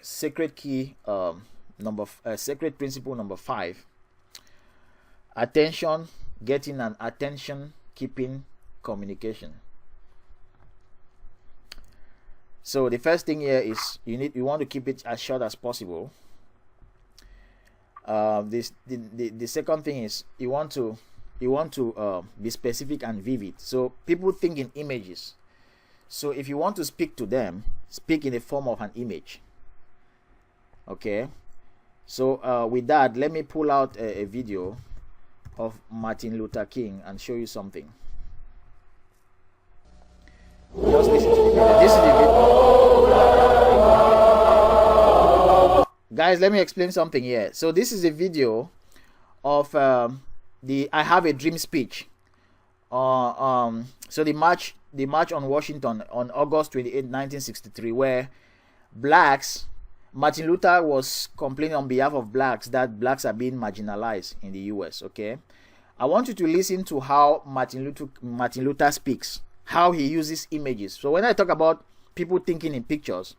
secret key secret principle number 5. Attention, getting an attention keeping communication. So the first thing here is you want to keep it as short as possible. The second thing is you want to be specific and vivid. So people think in images. So if you want to speak to them, speak in the form of an image. Okay. So with that, let me pull out a video of Martin Luther King and show you something. Just listen to the video. This is the video. Guys, let me explain something here. So this is a video of the I Have a Dream speech. So the march on Washington on August 28, 1963, where Martin Luther was complaining on behalf of blacks that blacks are being marginalized in the US. Okay, I want you to listen to how Martin Luther speaks, how he uses images. So when I talk about people thinking in pictures,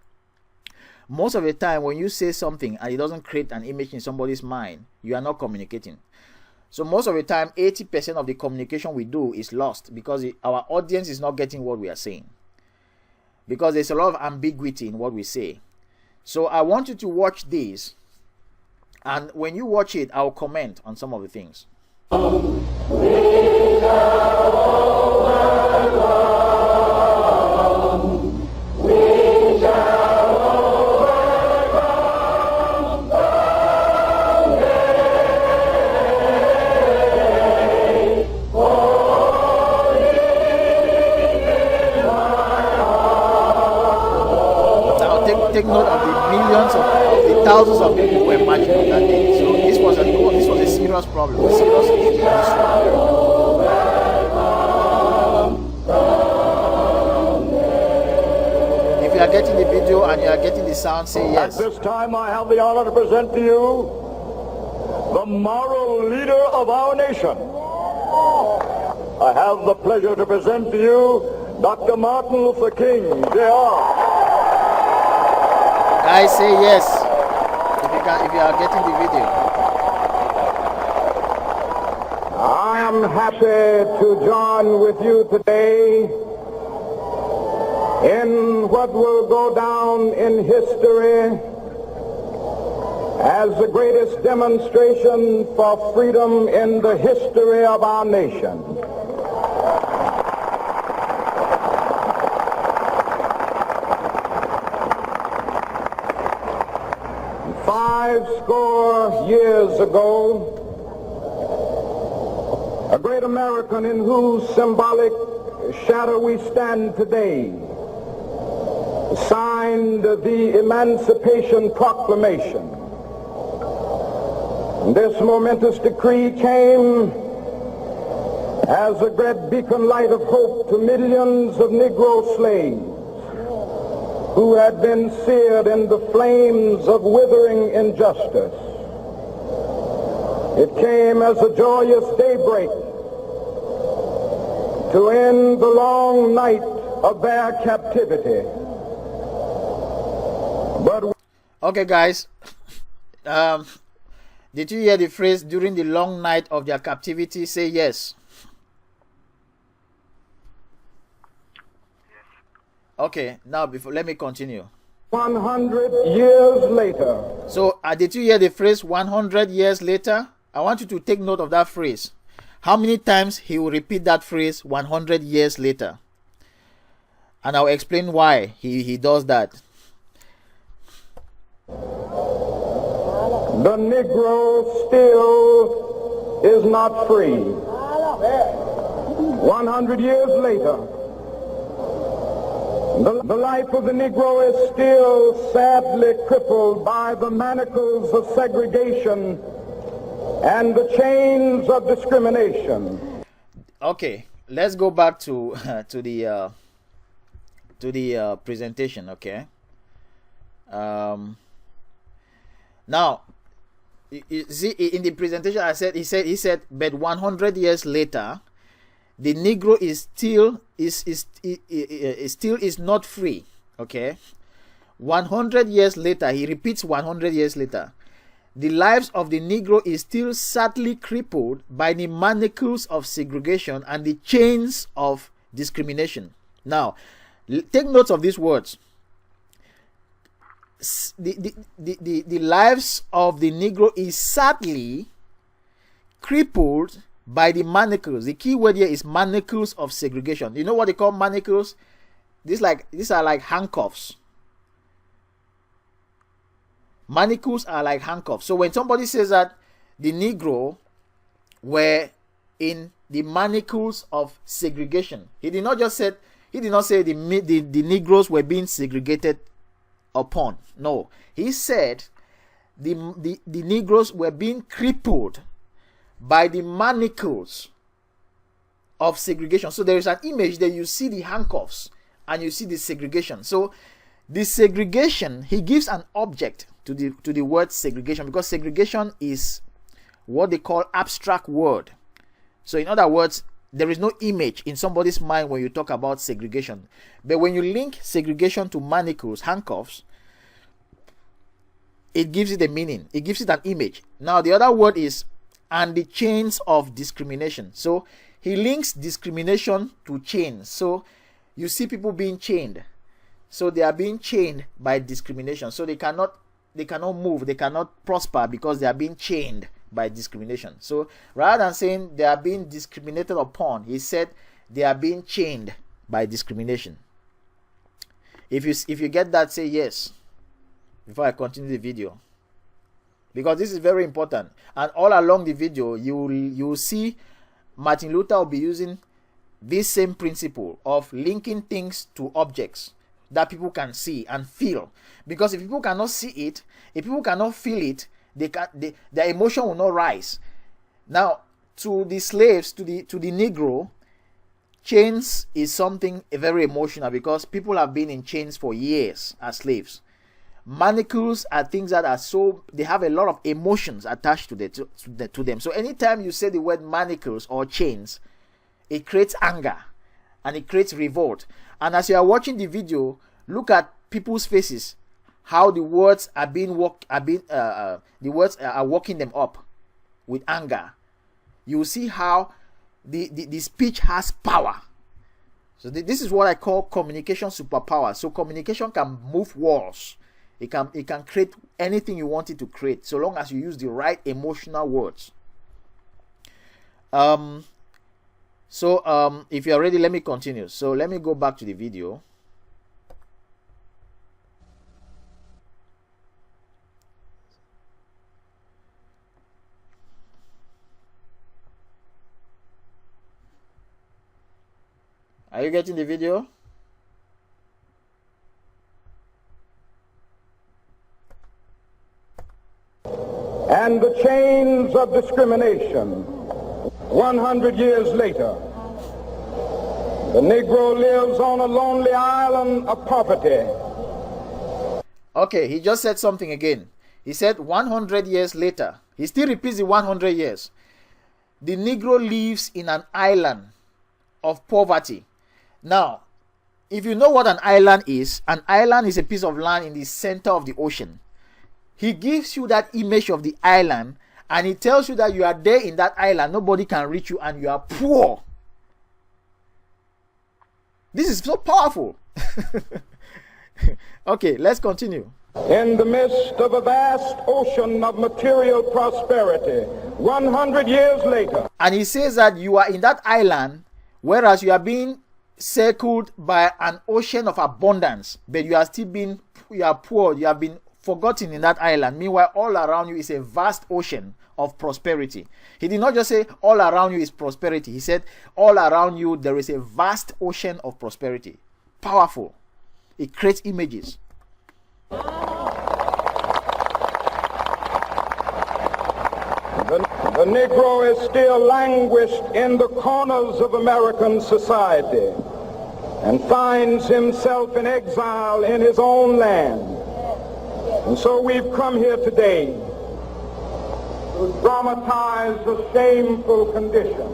most of the time when you say something and it doesn't create an image in somebody's mind, you are not communicating. So most of the time, 80% of the communication we do is lost because our audience is not getting what we are saying, because there's a lot of ambiguity in what we say. So I want you to watch this, and when you watch it, I'll comment on some of the things. Take note of the millions of the thousands of people who were marching on that day. So this was a serious problem, a serious issue. If you are getting the video and you are getting the sound, say yes. At this time, I have the honor to present to you the moral leader of our nation. I have the pleasure to present to you Dr. Martin Luther King, Jr. Guys, say yes if you are getting the video. I am happy to join with you today in what will go down in history as the greatest demonstration for freedom in the history of our nation. Score years ago, a great American in whose symbolic shadow we stand today signed the Emancipation Proclamation. This momentous decree came as a great beacon light of hope to millions of Negro slaves who had been seared in the flames of withering injustice. It came as a joyous daybreak to end the long night of their captivity. But okay, guys, did you hear the phrase during the long night of their captivity? Say yes. Okay, now let me continue. 100 years later. So did you hear the phrase 100 years later? I want you to take note of that phrase. How many times he will repeat that phrase 100 years later? And I'll explain why he does that. The Negro still is not free. 100 years later, the life of the Negro is still sadly crippled by the manacles of segregation and the chains of discrimination. Okay, let's go back to the presentation. Okay. Now, you see, in the presentation, he said, but 100 years later, the Negro is still not free. Okay, 100 years later, he repeats 100 years later, the lives of the Negro is still sadly crippled by the manacles of segregation and the chains of discrimination. Now, take note of these words. The lives of the Negro is sadly crippled by the manacles. The key word here is manacles of segregation. You know what they call manacles? These are like handcuffs. Manacles are like handcuffs. So when somebody says that the Negro were in the manacles of segregation, he did not say the Negroes were being segregated upon. No, he said the Negroes were being crippled by the manacles of segregation. So there is an image that you see the handcuffs and you see the segregation. So the segregation, he gives an object to the word segregation, because segregation is what they call abstract word. So in other words, there is no image in somebody's mind when you talk about segregation. But when you link segregation to manacles, handcuffs, it gives it a meaning. It gives it an image. Now the other word is and the chains of discrimination. So he links discrimination to chains. So you see people being chained. So they are being chained by discrimination. So they cannot move, they cannot prosper because they are being chained by discrimination. So rather than saying they are being discriminated upon, he said they are being chained by discrimination. If you get that, say yes before I continue the video, because this is very important. And all along the video, you will see Martin Luther will be using this same principle of linking things to objects that people can see and feel. Because if people cannot see it, if people cannot feel it, their emotion will not rise. Now, to the slaves, to the Negro, chains is something very emotional, because people have been in chains for years as slaves. Manacles are things that are they have a lot of emotions attached to them. So anytime you say the word manacles or chains, it creates anger and it creates revolt. And as you are watching the video, look at people's faces, how the words are walking them up with anger. You will see how the speech has power. So this is what I call communication superpower. So communication can move walls. It can create anything you want it to create, so long as you use the right emotional words. If you're ready, let me continue. So let me go back to the video. Are you getting the video? And the chains of discrimination. 100 years later, the Negro lives on a lonely island of poverty. Okay, he just said something again. He said 100 years later. He still repeats the 100 years. The Negro lives in an island of poverty. Now, if you know what an island is a piece of land in the center of the ocean. He gives you that image of the island, and he tells you that you are there in that island, nobody can reach you, and you are poor. This is so powerful. Okay, let's continue. In the midst of a vast ocean of material prosperity, 100 years later. And he says that you are in that island, whereas you are being circled by an ocean of abundance, but you are poor, you have been forgotten in that island. Meanwhile, all around you is a vast ocean of prosperity. He did not just say all around you is prosperity. He said all around you there is a vast ocean of prosperity. Powerful. It creates images. The Negro is still languished in the corners of American society and finds himself in exile in his own land. And so we've come here today to dramatize a shameful condition.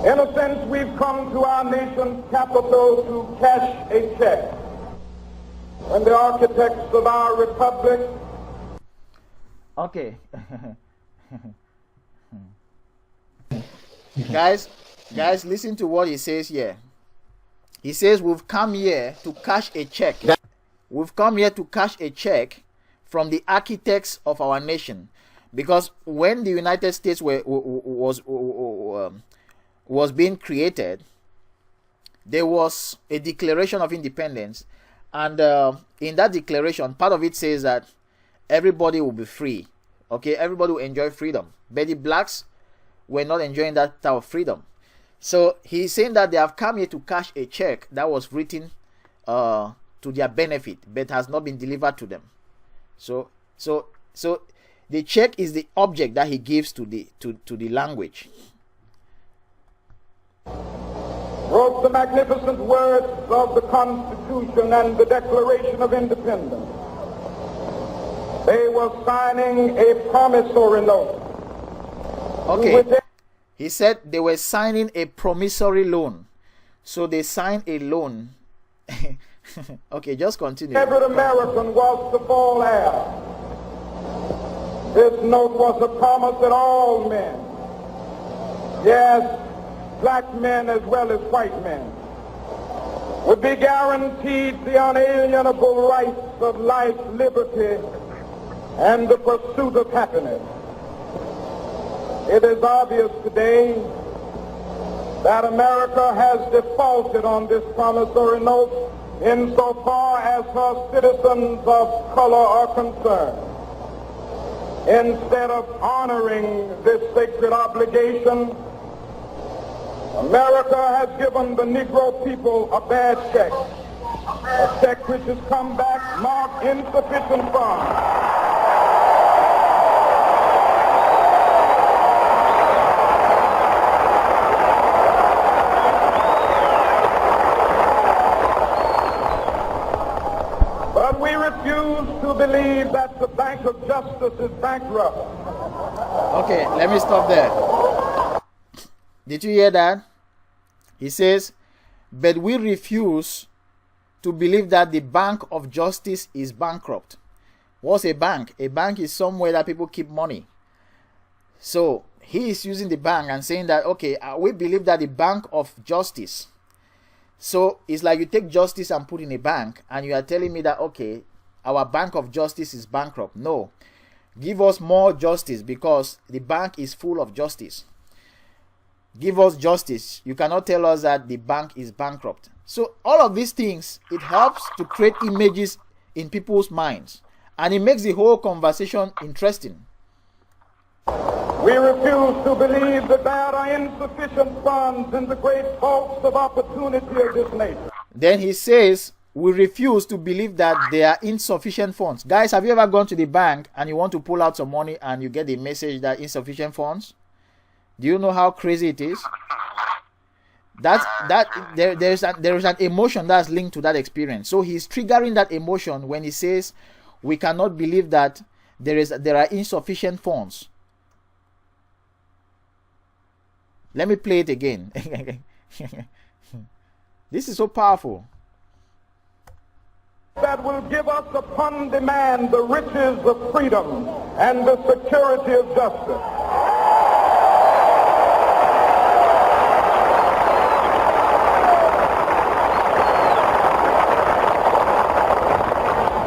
In a sense, we've come to our nation's capital to cash a check. when the architects of our republic. Okay. guys, listen to what he says here. He says, we've come here to cash a check. We've come here to cash a check from the architects of our nation. Because when the United States was being created, there was a declaration of independence. And in that declaration, part of it says that everybody will be free. Okay, everybody will enjoy freedom. But the blacks were not enjoying that type of freedom. So he's saying that they have come here to cash a check that was written to their benefit, but has not been delivered to them. So the check is the object that he gives to the language. Wrote the magnificent words of the Constitution and the Declaration of Independence. They were signing a promissory note. Okay. He said they were signing a promissory loan. So they signed a loan. Okay, just continue. Every American was to fall heir. This note was a promise that all men, yes, black men as well as white men, would be guaranteed the unalienable rights of life, liberty, and the pursuit of happiness. It is obvious today that America has defaulted on this promissory note insofar as her citizens of color are concerned. Instead of honoring this sacred obligation, America has given the Negro people a bad check, a check which has come back marked insufficient funds. But we refuse to believe that the Bank of Justice is bankrupt. Okay, let me stop there. Did you hear that? He says, but we refuse to believe that the Bank of Justice is bankrupt. What's a bank? A bank is somewhere that people keep money. So he is using the bank and saying that, okay, we believe that the Bank of Justice. So it's like you take justice and put in a bank, and you are telling me that, okay, our Bank of Justice is bankrupt. No. Give us more justice because the bank is full of justice. Give us justice. You cannot tell us that the bank is bankrupt. So all of these things, it helps to create images in people's minds. And it makes the whole conversation interesting. We refuse to believe that there are insufficient funds in the great vaults of opportunity of this nation. Then he says, we refuse to believe that there are insufficient funds. Guys, have you ever gone to the bank and you want to pull out some money and you get the message that insufficient funds? Do you know how crazy it is? There is an emotion that's linked to that experience. So he's triggering that emotion when he says we cannot believe that there are insufficient funds. Let me play it again. This is so powerful. That will give us upon demand the riches of freedom and the security of justice.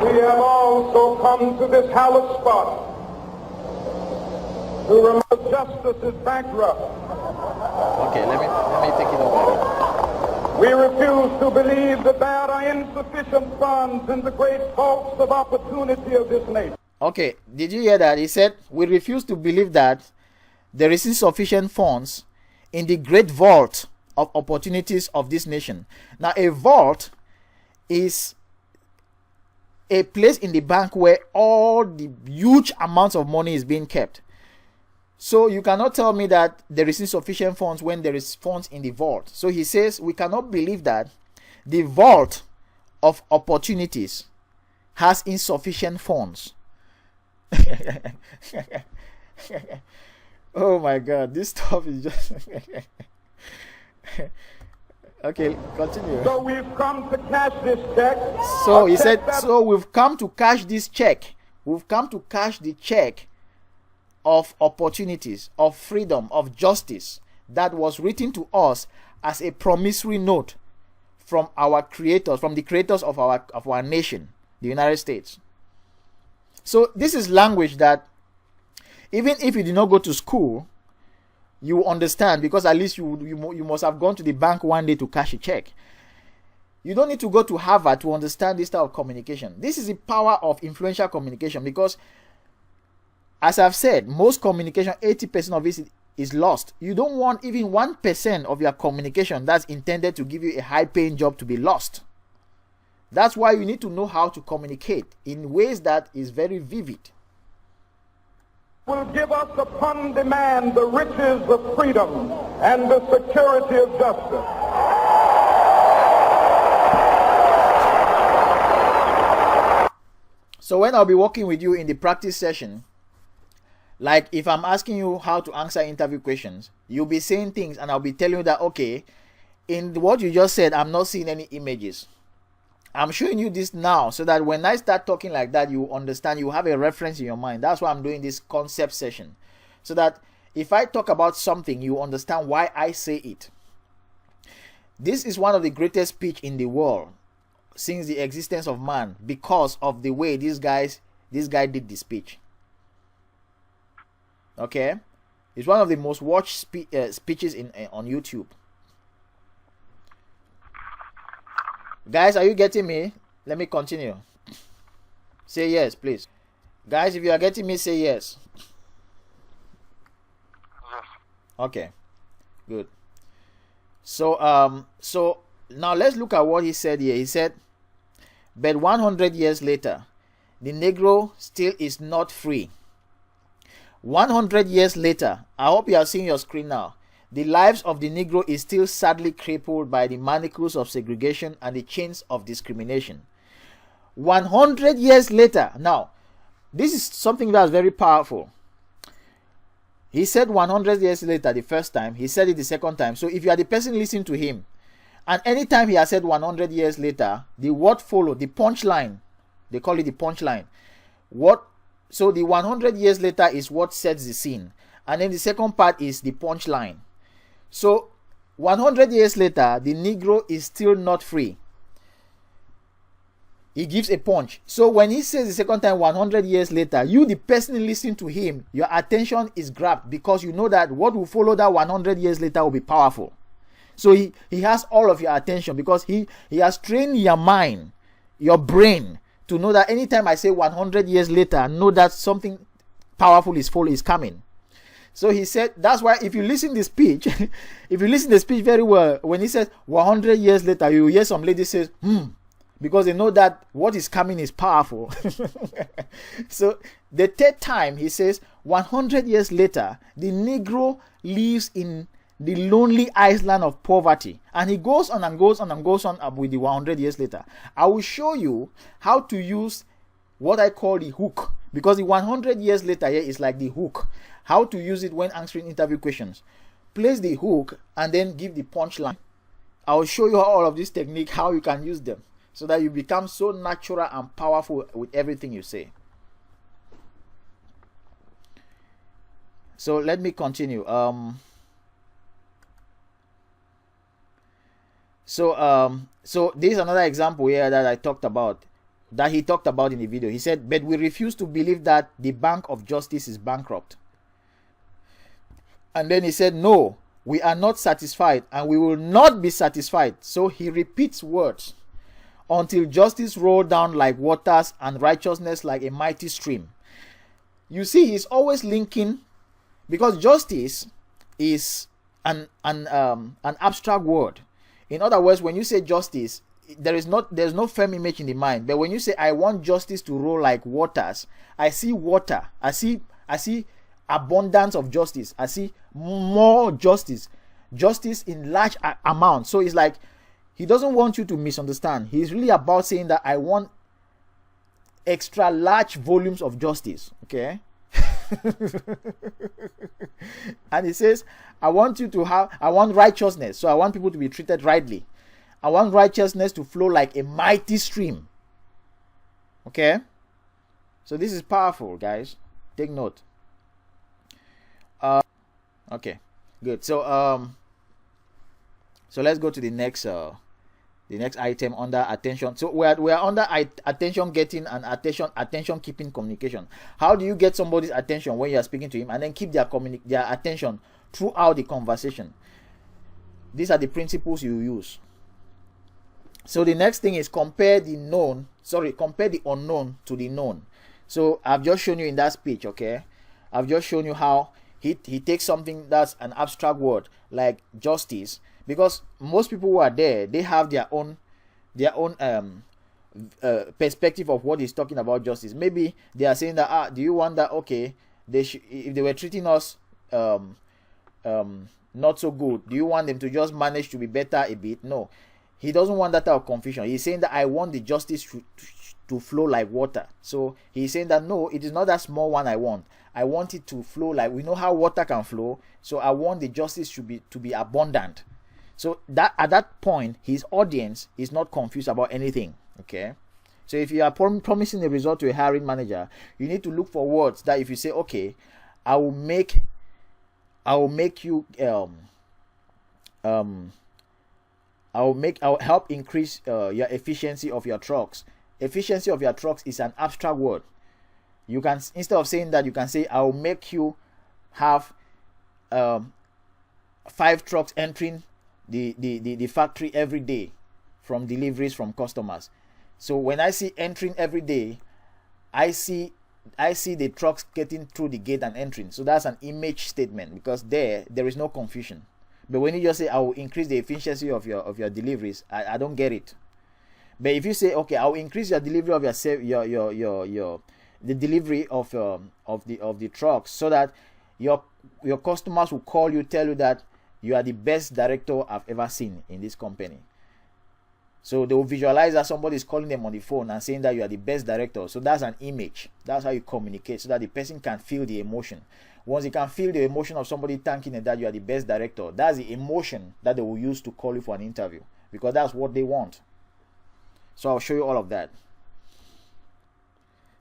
We have also come to this hallowed spot to remember justice is bankrupt. Okay, let me take it over. We refuse to believe that there are insufficient funds in the great vaults of opportunity of this nation. Okay, did you hear that? He said, we refuse to believe that there is insufficient funds in the great vault of opportunities of this nation. Now, a vault is a place in the bank where all the huge amounts of money is being kept. So you cannot tell me that there is insufficient funds when there is funds in the vault. So he says we cannot believe that the vault of opportunities has insufficient funds. Oh my God, this stuff is just Okay, continue. So we've come to cash this check. So he said, so we've come to cash this check. We've come to cash the check of opportunities, of freedom, of justice that was written to us as a promissory note from our creators, from the creators of our nation, the United States. So this is language that even if you did not go to school, you understand, because at least you must have gone to the bank one day to cash a check. You don't need to go to Harvard to understand this type of communication. This is the power of influential communication, because as I've said, most communication, 80% of it is lost. You don't want even 1% of your communication that's intended to give you a high-paying job to be lost. That's why you need to know how to communicate in ways that is very vivid. Will give us upon demand the riches of freedom and the security of justice. So when I'll be working with you in the practice session, like if I'm asking you how to answer interview questions, you'll be saying things and I'll be telling you that, okay, in what you just said, I'm not seeing any images. I'm showing you this now so that when I start talking like that, you understand, you have a reference in your mind. That's why I'm doing this concept session. So that if I talk about something, you understand why I say it. This is one of the greatest speech in the world since the existence of man, because of the way this guy did the speech. Okay? It's one of the most watched speeches on YouTube. Guys, are you getting me? Let me continue. Say yes, please. Guys, if you are getting me, say yes. Yes. Okay. Good. So now let's look at what he said here. He said, but 100 years later, the Negro still is not free. 100 years later, I hope you are seeing your screen now. The lives of the Negro is still sadly crippled by the manacles of segregation and the chains of discrimination. 100 years later, now, this is something that's very powerful. He said 100 years later the first time, he said it the second time. So if you are the person listening to him, and anytime he has said 100 years later, the word follow, the punchline, they call it the punchline. So the 100 years later is what sets the scene. And then the second part is the punchline. So 100 years later, the Negro is still not free. He gives a punch. So when he says the second time 100 years later, you, the person listening to him, your attention is grabbed, because you know that what will follow that 100 years later will be powerful. So he has all of your attention, because he has trained your mind, your brain, to know that anytime I say 100 years later, know that something powerful is coming. So he said, that's why if you listen to the speech, if you listen to the speech very well, when he says 100 years later, you will hear some lady says, because they know that what is coming is powerful. So the third time he says, 100 years later, the Negro lives in the lonely island of poverty. And he goes on and goes on and goes on with the 100 years later. I will show you how to use what I call the hook, because the 100 years later here is like the hook. How to use it when answering interview questions. Place the hook and then give the punchline. I will show you all of this technique, how you can use them, so that you become so natural and powerful with everything you say. So let me continue. So this is another example here that I talked about, that he talked about in the video. He said, but we refuse to believe that the Bank of Justice is bankrupt. And then he said, no, we are not satisfied and we will not be satisfied. So he repeats words until justice roll down like waters and righteousness like a mighty stream. You see, he's always linking, because justice is an abstract word. In other words, when you say justice, there's no firm image in the mind. But when you say, I want justice to roll like waters, I see water. I see abundance of justice. I see more justice in large amounts. So it's like he doesn't want you to misunderstand. He's really about saying that I want extra large volumes of justice. Okay. And he says, I want righteousness, so I want people to be treated rightly. I want righteousness to flow like a mighty stream. Okay? So this is powerful, guys. Take note. Okay, good. So let's go to the next item under attention. So we are under attention getting and attention keeping communication. How do you get somebody's attention when you are speaking to him and then keep their attention throughout the conversation? These are the principles you use. So the next thing is compare the unknown to the known. So I've just shown you in that speech, okay? I've just shown you how he takes something that's an abstract word like justice, because most people who are there, they have their own perspective of what he's talking about justice. Maybe they are saying that, do you want that? Okay, if they were treating us not so good, do you want them to just manage to be better a bit? No, he doesn't want that type of confusion. He's saying that I want the justice to flow like water. So he's saying that no, it is not that small one I want. I want it to flow like, we know how water can flow. So I want the justice to be abundant. So that at that point, his audience is not confused about anything. Okay. So if you are promising a result to a hiring manager, you need to look for words that if you say, okay, I'll help increase your efficiency of your trucks. Efficiency of your trucks is an abstract word. You can, instead of saying that, you can say, I'll make you have 5 trucks entering the factory every day from deliveries from customers. So when I see entering every day, I see the trucks getting through the gate and entering. So that's an image statement, because there is no confusion. But when you just say, I will increase the efficiency of your deliveries, I don't get it. But if you say, okay, I will increase your delivery of the delivery of the trucks, so that your customers will call you, tell you that you are the best director I've ever seen in this company. So they will visualize that somebody is calling them on the phone and saying that you are the best director. So that's an image. That's how you communicate, so that the person can feel the emotion. Once you can feel the emotion of somebody thanking them that you are the best director, that's the emotion that they will use to call you for an interview, because that's what they want. So I'll show you all of that.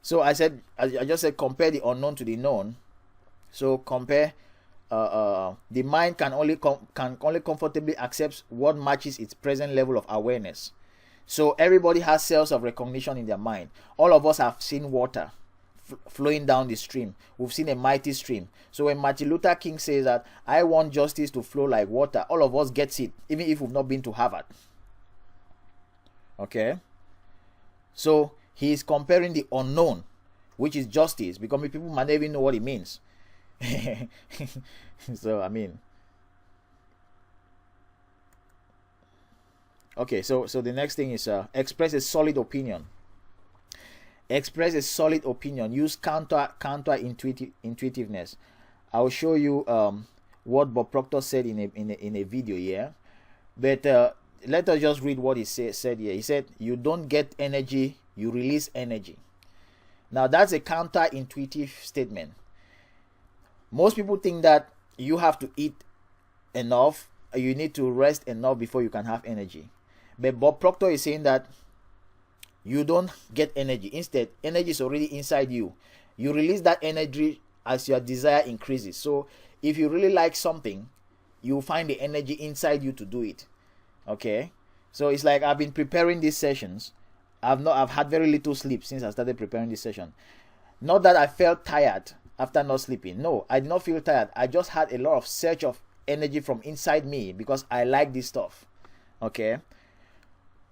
So I just said compare the unknown to the known. So compare. The mind can only comfortably accept what matches its present level of awareness. So everybody has cells of recognition in their mind. All of us have seen water flowing down the stream. We've seen a mighty stream. So when Martin Luther King says that I want justice to flow like water, all of us gets it, even if we've not been to Harvard. Okay. So he is comparing the unknown, which is justice, because people might not even know what it means. So I mean, okay, so the next thing is express a solid opinion. Express a solid opinion. Use counter intuitiveness. I'll show you what Bob Proctor said in a video here, but let us just read what he said here. He said, you don't get energy, you release energy. Now that's a counterintuitive statement. Most people think that you have to eat enough, you need to rest enough before you can have energy. But Bob Proctor is saying that you don't get energy. Instead, energy is already inside you. You release that energy as your desire increases. So if you really like something, you find the energy inside you to do it. Okay? So it's like I've been preparing these sessions. I've had very little sleep since I started preparing this session. Not that I felt tired after not sleeping. No, I did not feel tired. I just had a lot of surge of energy from inside me because I like this stuff. Okay?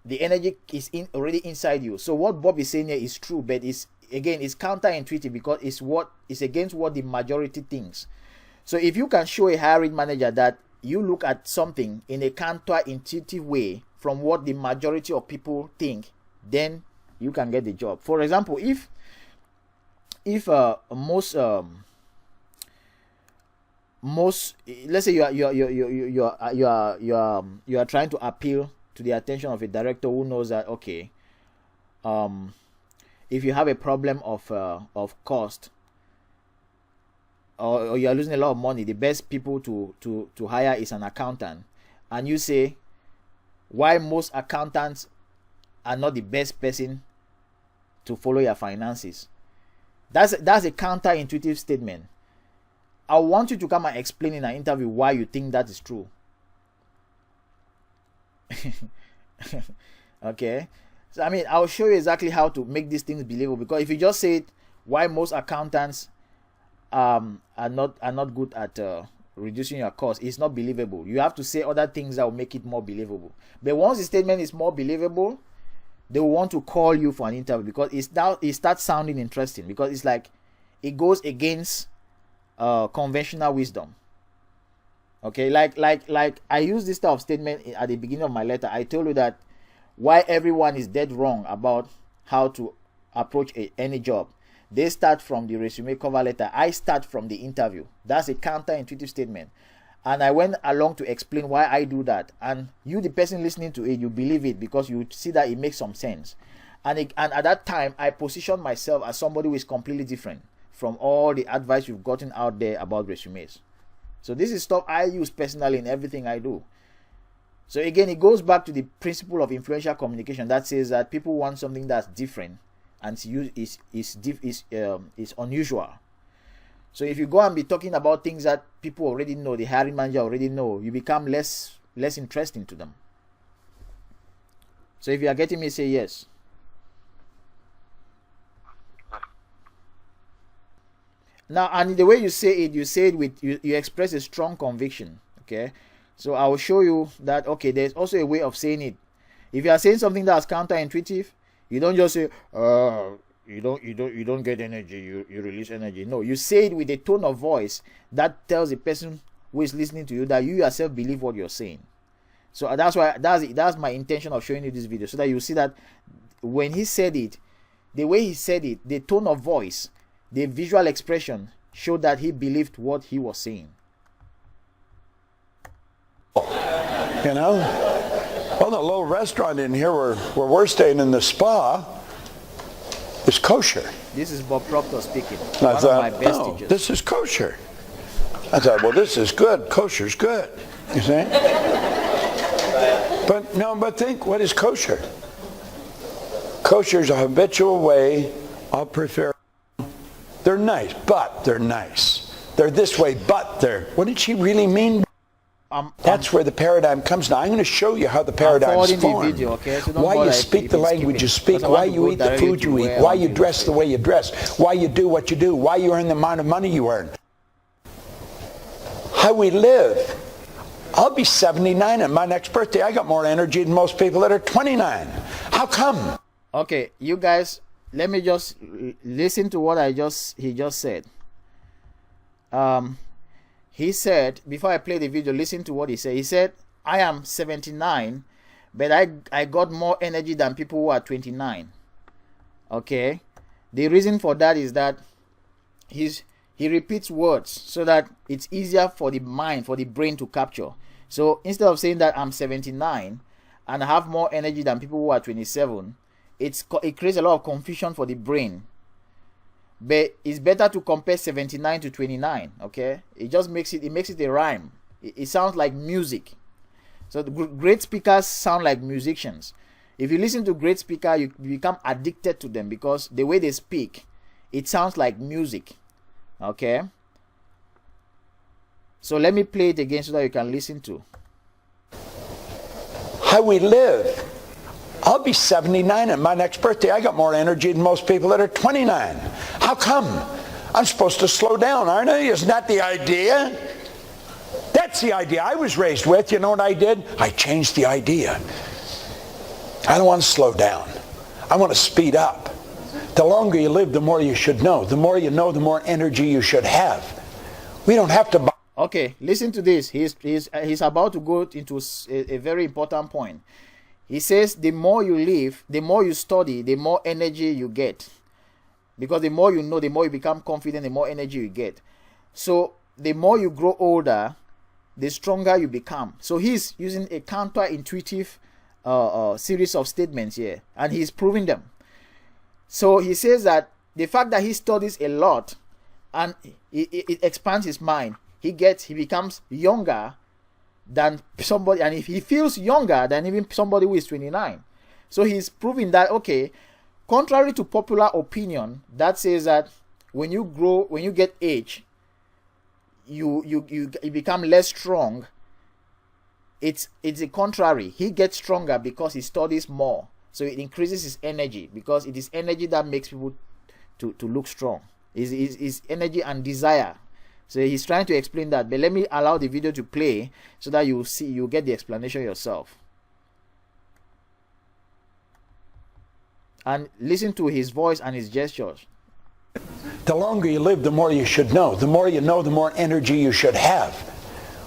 The energy is already inside you. So what Bob is saying here is true, but it's counterintuitive, because it's against what the majority thinks. So if you can show a hiring manager that you look at something in a counterintuitive way from what the majority of people think, then you can get the job. For example, if most let's say you are trying to appeal to the attention of a director who knows that, okay, if you have a problem of cost, or you are losing a lot of money, the best people to hire is an accountant, and you say why most accountants are not the best person to follow your finances, that's a counterintuitive statement. I want you to come and explain in an interview why you think that is true. Okay, so I mean, I'll show you exactly how to make these things believable, because if you just say why most accountants are not good at reducing your cost, it's not believable. You have to say other things that will make it more believable. But once the statement is more believable, they will want to call you for an interview, because it starts sounding interesting, because it's like it goes against conventional wisdom. Okay, like I use this type of statement at the beginning of my letter. I told you that why everyone is dead wrong about how to approach any job. They start from the resume cover letter. I start from the interview. That's a counterintuitive statement. And I went along to explain why I do that. And you, the person listening to it, you believe it because you see that it makes some sense. And at that time, I position myself as somebody who is completely different from all the advice you've gotten out there about resumes. So this is stuff I use personally in everything I do. So again, it goes back to the principle of influential communication that says that people want something that's different and is unusual. So if you go and be talking about things that people already know, the hiring manager already know, you become less interesting to them. So if you are getting me, say yes. Now, and the way you say it with you express a strong conviction. Okay, so I will show you that. Okay, there's also a way of saying it. If you are saying something that's counterintuitive, you don't just say, you don't get energy, you release energy. No, you say it with a tone of voice that tells the person who is listening to you that you yourself believe what you're saying. So that's my intention of showing you this video, so that you see that when he said it, the way he said it, the tone of voice, the visual expression showed that he believed what he was saying. You know, well, the little restaurant in here where we're staying in the spa is kosher. This is Bob Proctor speaking. I one thought, of my best oh, teachers. this is kosher. I thought, well, this is good. Kosher's good. You see? But think, what is kosher? Kosher is a habitual way of preparing. They're nice, but they're nice. They're this way, but they're. What did she really mean? That's where the paradigm comes now. I'm going to show you how the paradigm is formed. Video, okay? So why you speak the language you speak, why you eat the food you eat, why you dress the way you dress, why you do what you do, why you earn the amount of money you earn. How we live. I'll be 79 on my next birthday. I got more energy than most people that are 29. How come? Okay, you guys, let me just listen to what he just said. He said, before I play the video, listen to what he said. He said, I am 79, but I got more energy than people who are 29. Okay? The reason for that is that he repeats words so that it's easier for the mind, for the brain to capture. So instead of saying that I'm 79 and I have more energy than people who are 27, it creates a lot of confusion for the brain. But it's better to compare 79 to 29. Okay, it just makes it a rhyme. It sounds like music. So the great speakers sound like musicians. If you listen to great speakers, you become addicted to them because the way they speak, it sounds like music. Okay, so let me play it again so that you can listen to how we live. I'll be 79 on my next birthday. I got more energy than most people that are 29. How come? I'm supposed to slow down, aren't I? Isn't that the idea? That's the idea I was raised with. You know what I did? I changed the idea. I don't want to slow down. I want to speed up. The longer you live, the more you should know. The more you know, the more energy you should have. We don't have to buy. Okay, listen to this. He's about to go into a very important point. He says the more you live, the more you study, the more energy you get. Because the more you know, the more you become confident, the more energy you get. So the more you grow older, the stronger you become. So he's using a counterintuitive series of statements here, and he's proving them. So he says that the fact that he studies a lot and it expands his mind. He becomes younger than somebody, and if he feels younger than even somebody who is 29. So he's proving that, okay, contrary to popular opinion that says that when you grow, when you get age, you become less strong. It's the contrary. He gets stronger because he studies more. So it increases his energy, because it is energy that makes people to look strong. Is energy and desire. So he's trying to explain that, but let me allow the video to play so that you get the explanation yourself. And listen to his voice and his gestures. The longer you live, the more you should know. The more you know, the more energy you should have.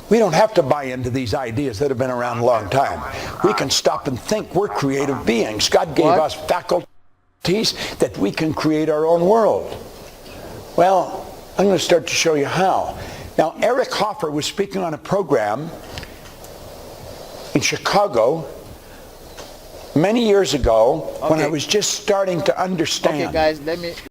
We don't have to buy into these ideas that have been around a long time. We can stop and think. We're creative beings. God gave us faculties that we can create our own world. Well, I'm going to start to show you how. Now, Eric Hoffer was speaking on a program in Chicago many years ago when I was just starting to understand. Okay, guys, let me